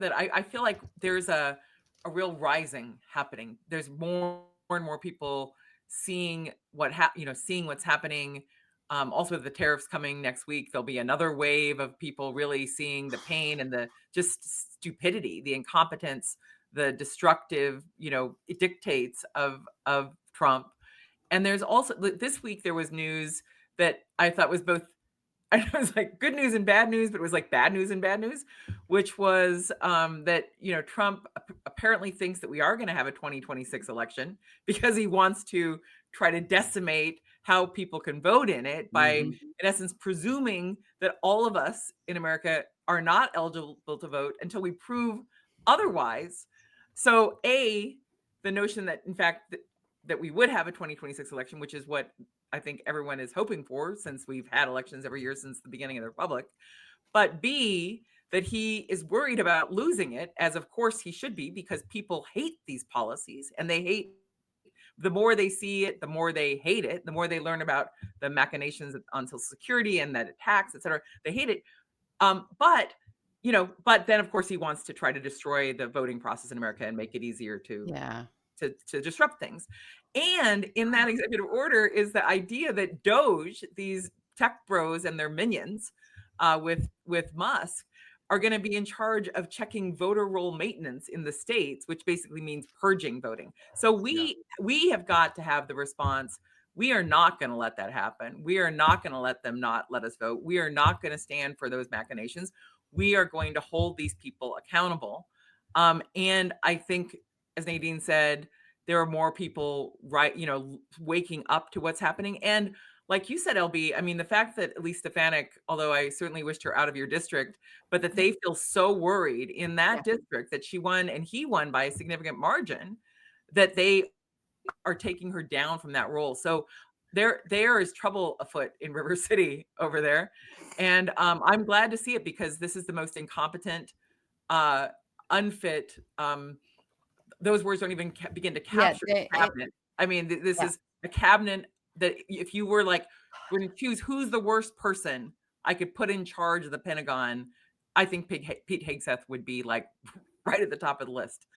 that I feel like there's a real rising happening. There's more and more people seeing seeing what's happening. Also, with the tariffs coming next week, there'll be another wave of people really seeing the pain and the just stupidity, the incompetence, the destructive, dictates of Trump. And there's also this week there was news that I thought was both I was like good news and bad news, but it was like bad news and bad news, which was that Trump apparently thinks that we are going to have a 2026 election because he wants to try to decimate how people can vote in it by, Mhm. in essence, presuming that all of us in America are not eligible to vote until we prove otherwise. So, the notion that, in fact, that we would have a 2026 election, which is what I think everyone is hoping for since we've had elections every year since the beginning of the republic. But B, that he is worried about losing it, as of course he should be, because people hate these policies and they hate the more they see it, the more they hate it, the more they learn about the machinations on Social Security and that attacks, et cetera. They hate it. But then of course he wants to try to destroy the voting process in America and make it easier to Yeah. disrupt things. And in that executive order is the idea that Doge, these tech bros and their minions, with Musk, are going to be in charge of checking voter roll maintenance in the states, which basically means purging voting. So Yeah. we have got to have the response. We are not going to let that happen. We are not going to let them not let us vote. We are not going to stand for those machinations. We are going to hold these people accountable. And I think, as Nadine said, there are more people waking up to what's happening. And like you said, LB, I mean, the fact that at least Stefanik, although I certainly wished her out of your district, but that they feel so worried in Yeah. that district that she won and he won by a significant margin, that they are taking her down from that role. So there is trouble afoot in River City over there. And I'm glad to see it because this is the most incompetent, uh, unfit, those words don't even begin to Yeah, capture they it cabinet. I mean, this yeah. is a cabinet that if you were like, going to choose who's the worst person I could put in charge of the Pentagon, I think Pete Hegseth would be like right at the top of the list.